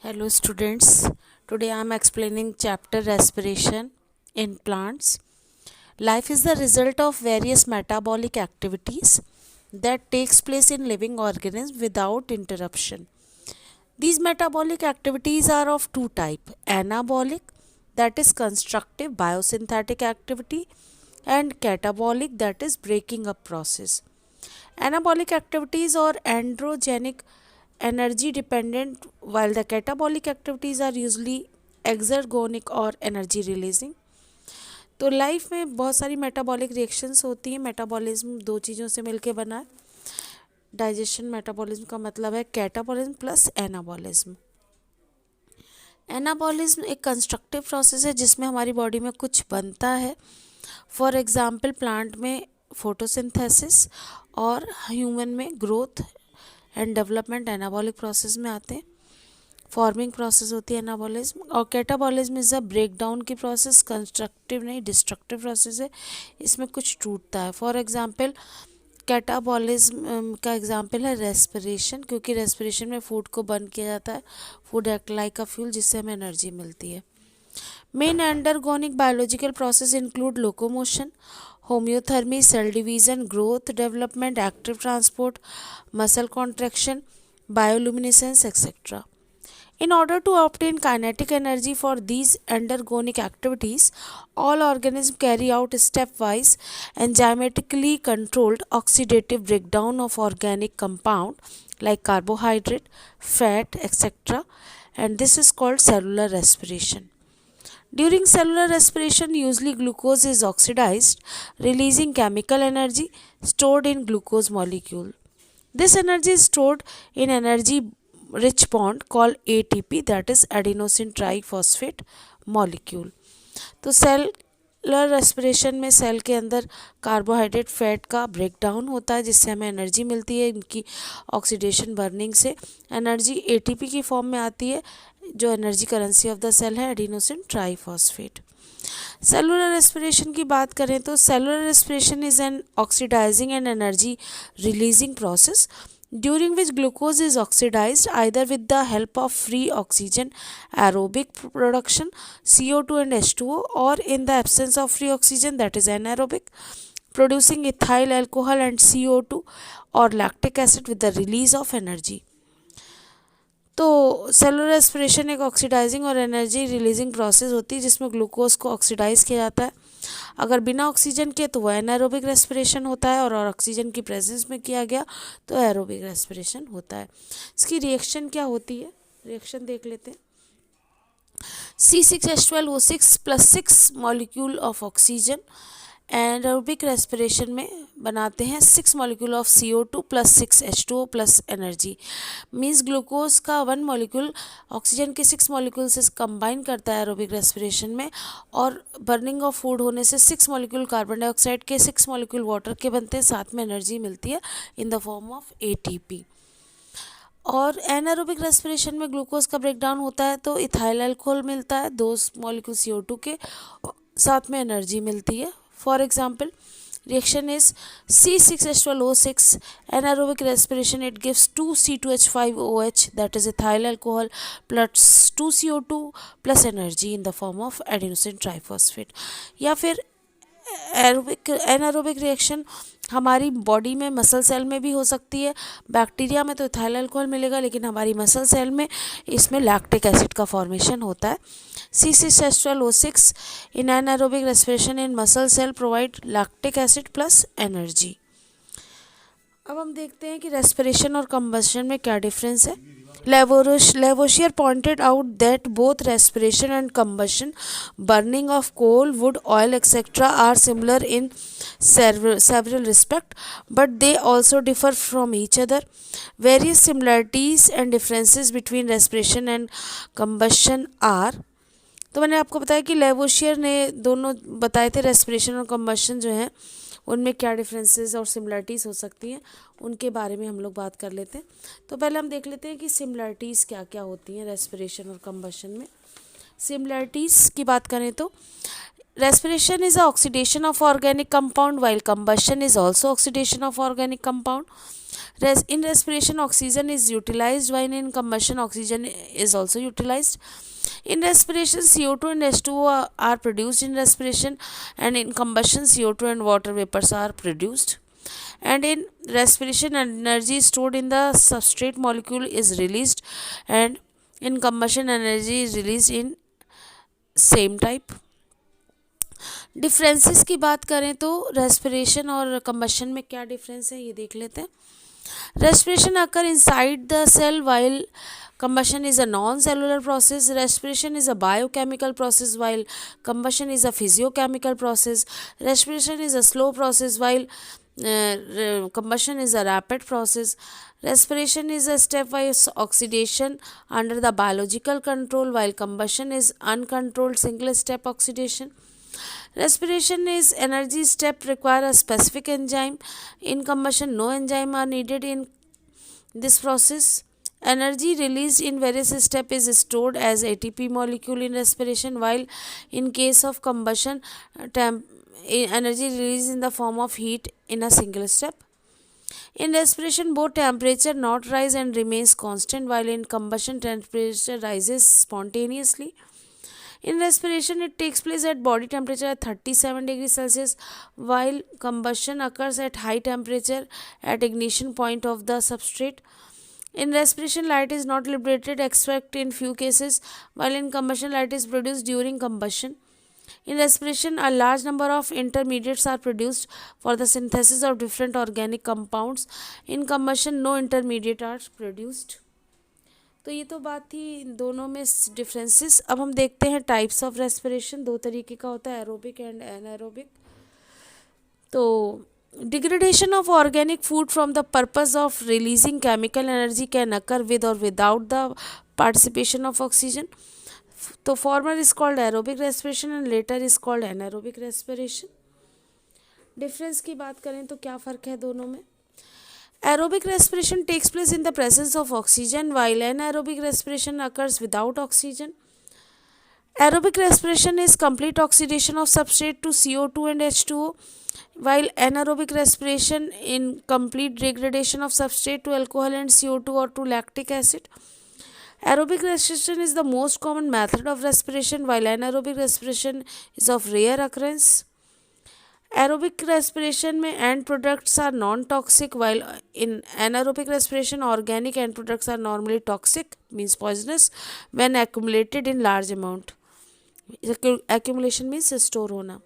Hello students, today I am explaining chapter respiration in plants. Life is the result of various metabolic activities that takes place in living organisms without interruption. These metabolic activities are of two types: anabolic, that is constructive biosynthetic activity, and catabolic, that is breaking up process. Anabolic activities or androgenic energy dependent, while the catabolic activities are usually exergonic और energy releasing. तो life में बहुत सारी metabolic reactions होती हैं. Metabolism दो चीज़ों से मिलके बना है. डाइजेशन मेटाबॉलिज्म का मतलब है कैटाबॉलिज्म प्लस एनाबॉलिज्म. एनाबॉलिज्म एक कंस्ट्रक्टिव प्रोसेस है जिसमें हमारी बॉडी में कुछ बनता है. फॉर एग्जांपल प्लांट में फोटोसिंथेसिस और ह्यूमन में growth and development anabolic process में आते हैं. फॉर्मिंग प्रोसेस होती है एनाबॉलिज्म. और catabolism is a break down की प्रोसेस, कंस्ट्रक्टिव नहीं डिस्ट्रक्टिव प्रोसेस है. इसमें कुछ टूटता है. फॉर एग्जांपल कैटाबॉलिज्म का एग्जांपल है रेस्पिरेशन, क्योंकि रेस्पिरेशन में फूड को बर्न किया जाता है. Food act like a fuel जिससे हमें एनर्जी मिलती है. Main endergonic biological process include locomotion, homeothermy, cell division, growth, development, active transport, muscle contraction, bioluminescence, etc. In order to obtain kinetic energy for these endergonic activities, all organisms carry out stepwise enzymatically controlled oxidative breakdown of organic compound like carbohydrate, fat, etc. and this is called cellular respiration. During cellular respiration, usually glucose is oxidized, releasing chemical energy stored in glucose molecule. This energy is stored in energy rich bond called ATP, that is adenosine triphosphate molecule. तो cellular respiration में cell के अंदर carbohydrate fat का break down होता है जिससे हमें energy मिलती है. इनकी ऑक्सीडेशन बर्निंग से एनर्जी एटीपी की फॉर्म में आती है. जो energy currency of the cell है एडिनोसिन ट्राइफॉस्फेट. सेलुलर रेस्पिरेशन की बात करें तो cellular respiration is an oxidising and energy releasing process during which glucose is oxidized either with the help of free oxygen aerobic production CO2 and H2O, or in the absence of free oxygen, that is anaerobic producing ethyl alcohol and CO2 or lactic acid with the release of energy. तो cellular respiration एक oxidising और energy releasing process होती है जिसमें glucose को oxidise किया जाता है. अगर बिना ऑक्सीजन के तो वह एनारोबिक रेस्पिरेशन होता है, और ऑक्सीजन की प्रेजेंस में किया गया तो एरोबिक रेस्पिरेशन होता है. इसकी रिएक्शन क्या होती है, रिएक्शन देख लेते हैं. C6H12O6 plus 6 molecule of oxygen anaerobic respiration में बनाते हैं 6 molecule of CO2 plus 6 H2O plus energy. Means glucose का 1 मॉलिक्यूल ऑक्सीजन के 6 मॉलिक्यूल से कंबाइन करता है एरोबिक रेस्पिरेशन में, और बर्निंग ऑफ फूड होने से 6 मॉलिक्यूल कार्बन डाइऑक्साइड के 6 मॉलिक्यूल वाटर के बनते हैं. साथ में एनर्जी मिलती है in the form of ATP. और एनारोबिक रेस्पिरेशन में ग्लूकोज का ब्रेकडाउन होता है तो इथाइल अल्कोहल मिलता है 2 मॉलिक्यूल CO2 के, साथ में एनर्जी मिलती है. For example reaction is C6H12O6 anaerobic respiration, it gives 2C2H5OH, that is ethyl alcohol plus 2CO2 plus energy in the form of adenosine triphosphate. या फिर एनारोबिक रिएक्शन हमारी बॉडी में मसल सेल में भी हो सकती है. बैक्टीरिया में तो इथाइल अल्कोहल मिलेगा, लेकिन हमारी मसल सेल में इसमें लैक्टिक एसिड का फॉर्मेशन होता है. C6H12O6 in anaerobic respiration in muscle cell provide lactic acid plus energy. अब हम देखते हैं कि रेस्पिरेशन और कंबशन में क्या डिफरेंस है. Lavoisier pointed out that both respiration and combustion, burning of coal, wood, oil, etc., are similar in several respects, but they also differ from each other. Various similarities and differences between respiration and combustion are. तो मैंने आपको बताया कि Lavoisier ने दोनों बताए थे respiration और कंबशन जो हैं उनमें क्या डिफरेंसेस और सिमिलरिटीज़ हो सकती हैं, उनके बारे में हम लोग बात कर लेते हैं. तो पहले हम देख लेते हैं कि सिमिलरिटीज़ क्या क्या होती हैं रेस्पिरेशन और कंबशन में. सिमिलरिटीज़ की बात करें तो respiration is a oxidation of organic compound, while combustion is also oxidation of organic compound. In respiration, oxygen is utilized, while in combustion, oxygen is also utilized. In respiration, CO2 and H2O are produced in respiration, and in combustion, CO2 and water vapors are produced. And in respiration, energy stored in the substrate molecule is released, and in combustion, energy is released in same type. Differences की बात करें तो respiration और combustion में क्या difference है ये देख लेते हैं. Respiration occur inside the cell, while combustion is a non-cellular process. Respiration is a biochemical process, while combustion is a physiochemical process. Respiration is a slow process, while combustion is a rapid process. Respiration is a stepwise oxidation under the biological control, while combustion is uncontrolled single-step oxidation. Respiration is energy step require a specific enzyme. In combustion, no enzyme are needed in this process. Energy released in various steps is stored as ATP molecule in respiration, while in case of combustion, energy released in the form of heat in a single step. In respiration, both temperature not rise and remains constant, while in combustion, temperature rises spontaneously. In respiration, it takes place at body temperature at 37 degrees Celsius, while combustion occurs at high temperature at ignition point of the substrate. In respiration, light is not liberated except in few cases, while in combustion, light is produced during combustion. In respiration, a large number of intermediates are produced for the synthesis of different organic compounds. In combustion, no intermediate are produced. तो ये तो बात थी इन दोनों में differences. अब हम देखते हैं टाइप्स ऑफ रेस्पिरेशन. दो तरीके का होता है, एरोबिक एंड एनाएरोबिक. तो degradation of organic food from the purpose of releasing chemical energy can occur with और without the participation of oxygen. तो former is called aerobic respiration and latter is called anaerobic respiration. Difference की बात करें तो क्या फ़र्क है दोनों में. Aerobic respiration takes place in the presence of oxygen, while anaerobic respiration occurs without oxygen. Aerobic respiration is complete oxidation of substrate to CO2 and H2O, while anaerobic respiration in complete degradation of substrate to alcohol and CO2 or to lactic acid. Aerobic respiration is the most common method of respiration, while anaerobic respiration is of rare occurrence. Aerobic respiration में end products are non-toxic, while in anaerobic respiration organic end products are normally toxic, means poisonous, when accumulated in large amount. Accumulation means store होना.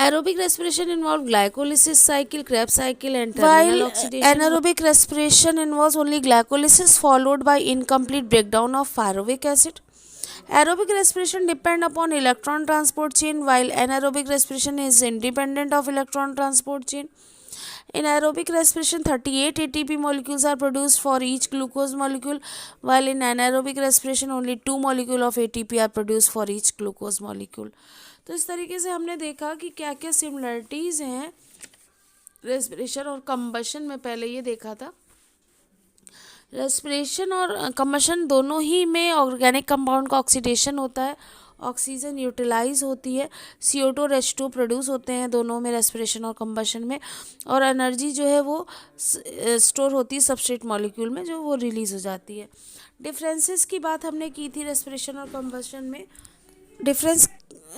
Aerobic respiration involves glycolysis cycle, Krebs cycle and terminal oxidation. While anaerobic respiration involves only glycolysis followed by incomplete breakdown of pyruvic acid. Aerobic respiration depends upon electron transport chain, while anaerobic respiration is independent of electron transport chain. In aerobic respiration, 38 ATP molecules are produced for each glucose molecule, while in anaerobic respiration only 2 molecules of ATP are produced for each glucose molecule. तो इस तरीके से हमने देखा कि क्या क्या similarities हैं रेस्पिरेशन और कंबशन में. पहले ये देखा था रेस्पिरेशन और कंबशन दोनों ही में ऑर्गेनिक कंपाउंड का ऑक्सीडेशन होता है, ऑक्सीजन यूटिलाइज होती है, CO2 और H2 प्रोड्यूस होते हैं दोनों में, रेस्पिरेशन और कंबशन में, और एनर्जी जो है वो स्टोर होती है सबस्ट्रेट मॉलिक्यूल में जो वो रिलीज़ हो जाती है. डिफरेंसेस की बात हमने की थी रेस्पिरेशन और कंबशन में. डिफरेंस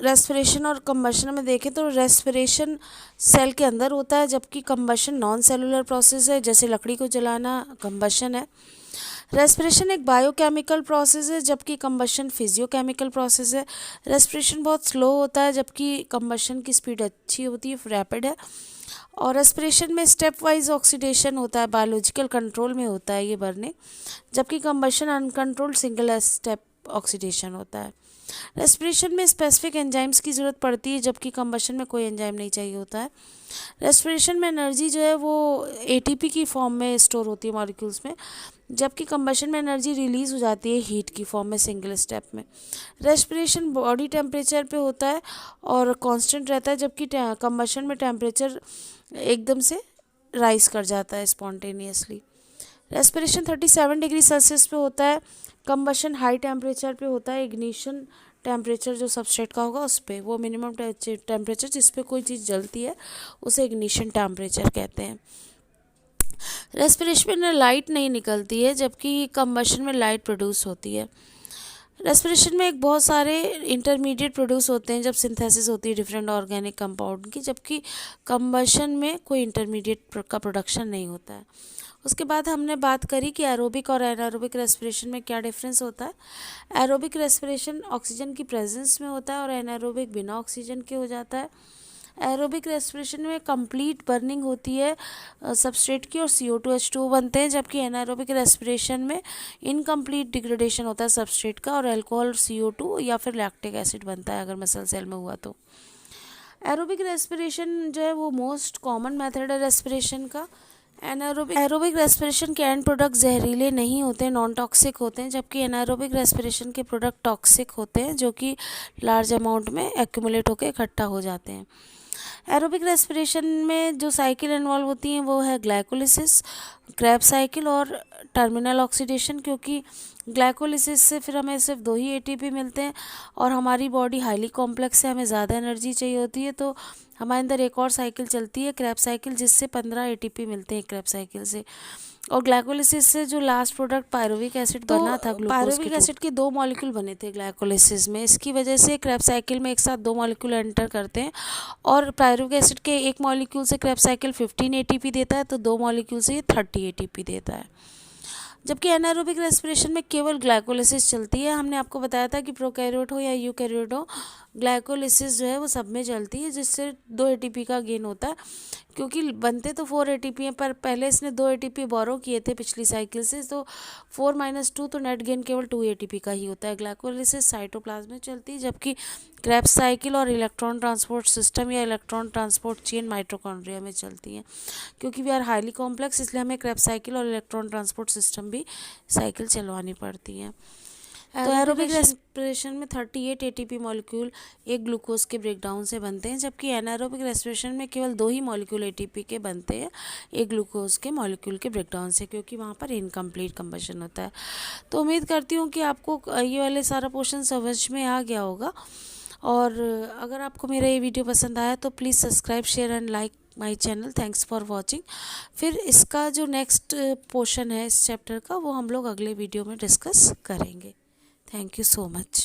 रेस्पिरेशन और कंबशन में देखें तो रेस्पिरेशन सेल के अंदर होता है, जबकि कंबशन नॉन सेलुलर प्रोसेस है, जैसे लकड़ी को जलाना कंबशन है. रेस्पिरेशन एक बायोकेमिकल प्रोसेस है, जबकि कंबशन फिजियोकेमिकल प्रोसेस है. रेस्पिरेशन बहुत स्लो होता है, जबकि कंबशन की स्पीड अच्छी होती है, रैपिड है. और रेस्पिरेशन में स्टेप वाइज ऑक्सीडेशन होता है, बायोलॉजिकल कंट्रोल में होता है ये बर्निंग, जबकि combustion uncontrolled single step oxidation होता है. रेस्पिरेशन में स्पेसिफिक एंजाइम्स की ज़रूरत पड़ती है, जबकि कंबशन में कोई एंजाइम नहीं चाहिए होता है. रेस्पिरेशन में एनर्जी जो है वो ATP की फॉर्म में स्टोर होती है मॉलिक्यूल्स में, जबकि कंबशन में एनर्जी रिलीज़ हो जाती है हीट की फॉर्म में सिंगल स्टेप में. रेस्पिरेशन बॉडी टेम्परेचर पे होता है और कांस्टेंट रहता है, जबकि कंबशन में टेम्परेचर एकदम से राइज कर जाता है स्पॉन्टेनियसली. रेस्पिरेशन 37 डिग्री सेल्सियस पे होता है, कंबशन हाई टेम्परेचर पे होता है, इग्निशन टेम्परेचर जो सबस्ट्रेट का होगा उस पे, वो मिनिमम टेम्परेचर जिस पे कोई चीज़ जलती है उसे इग्निशन टेम्परेचर कहते हैं। रेस्पिरेशन में लाइट नहीं निकलती है, जबकि कंबशन में लाइट प्रोड्यूस होती है। रेस्पिरेशन में एक बहुत सारे इंटरमीडिएट प्रोड्यूस होते हैं जब सिंथेसिस होती है डिफरेंट ऑर्गेनिक कंपाउंड की, जबकि कंबशन में कोई इंटरमीडिएट का प्रोडक्शन नहीं होता है। उसके बाद हमने बात करी कि एरोबिक और एनारोबिक रेस्पिरेशन में क्या डिफरेंस होता है। एरोबिक रेस्पिरेशन ऑक्सीजन की प्रेजेंस में होता है और एनारोबिक बिना ऑक्सीजन के हो जाता है। एरोबिक रेस्पिरेशन में कंप्लीट बर्निंग होती है सबस्ट्रेट की और CO2H2O बनते हैं, जबकि एनारोबिक रेस्पिरेशन में इनकम्प्लीट डिग्रेडेशन होता है सबस्ट्रेट का और अल्कोहल CO2 या फिर लैक्टिक एसिड बनता है अगर मसल सेल में हुआ तो। एरोबिक रेस्पिरेशन जो है वो मोस्ट कॉमन मेथड है रेस्पिरेशन का। एरोबिक रेस्पिरेशन के एंड प्रोडक्ट जहरीले नहीं होते, नॉन टॉक्सिक होते हैं, जबकि एनारोबिक रेस्पिरेशन के प्रोडक्ट टॉक्सिक होते हैं जो कि लार्ज अमाउंट में एक्यूमुलेट होकर इकट्ठा हो जाते हैं। एरोबिक रेस्पिरेशन में जो साइकिल इन्वॉल्व होती हैं वो है ग्लाइकोलिसिस, क्रेब्स साइकिल और टर्मिनल ऑक्सीडेशन, क्योंकि ग्लाइकोलिसिस से फिर हमें सिर्फ 2 ही ATP मिलते हैं और हमारी बॉडी हाईली कॉम्प्लेक्स है, हमें ज़्यादा एनर्जी चाहिए होती है, तो हमारे अंदर एक और साइकिल चलती है क्रेब्स साइकिल, जिससे 15 ATP मिलते हैं क्रेब्स साइकिल से। और ग्लाइकोलिसिस से जो लास्ट प्रोडक्ट पायरुविक एसिड बना था, पायरुविक एसिड के 2 मॉलिक्यूल बने थे ग्लाइकोलिसिस में। इसकी वजह से क्रेब्स साइकिल में एक साथ 2 मॉलिक्यूल एंटर करते हैं और पायरुविक एसिड के एक मॉलिक्यूल से क्रेब्स साइकिल 15 ATP देता है, तो 2 मॉलिक्यूल से ये 30 ATP देता है। जबकि एनारोबिक रेस्पिरेशन में केवल ग्लाइकोलिसिस चलती है। हमने आपको बताया था कि प्रोकैरियोट हो या यूकैरियोट हो, ग्लाइकोलिसिस जो है वो सब में चलती है, जिससे 2 ATP का गेन होता है, क्योंकि बनते तो 4 ATP हैं, पर पहले इसने 2 ATP बोरो किए थे पिछली साइकिल से, तो 4 - 2 तो नेट गेन केवल 2 ATP का ही होता है। ग्लाइकोलिसिस साइटोप्लाज्म में चलती है, जबकि क्रेब्स साइकिल और इलेक्ट्रॉन ट्रांसपोर्ट सिस्टम या इलेक्ट्रॉन ट्रांसपोर्ट चेन माइटोकॉन्ड्रिया में चलती हैं। क्योंकि वी आर हाईली कॉम्प्लेक्स, इसलिए हमें क्रेब्स साइकिल और इलेक्ट्रॉन ट्रांसपोर्ट सिस्टम भी साइकिल चलवानी पड़ती हैं। तो एरोबिक रेस्पिरेशन में 38 ATP मॉलिक्यूल एक ग्लूकोज के ब्रेकडाउन से बनते हैं, जबकि एनारोबिक रेस्पिरेशन में केवल 2 ही मॉलिक्यूल ATP के बनते हैं एक ग्लूकोज के मॉलिक्यूल के ब्रेकडाउन से, क्योंकि वहाँ पर इनकम्प्लीट कंबशन होता है। तो उम्मीद करती हूँ कि आपको ये वाले सारा पोर्शन समझ में आ गया होगा, और अगर आपको मेरा ये वीडियो पसंद आया तो please subscribe, share and like my channel. Thanks for watching. फिर इसका जो नेक्स्ट पोर्शन है इस चैप्टर का, वो हम लोग अगले वीडियो में डिस्कस करेंगे। Thank you so much.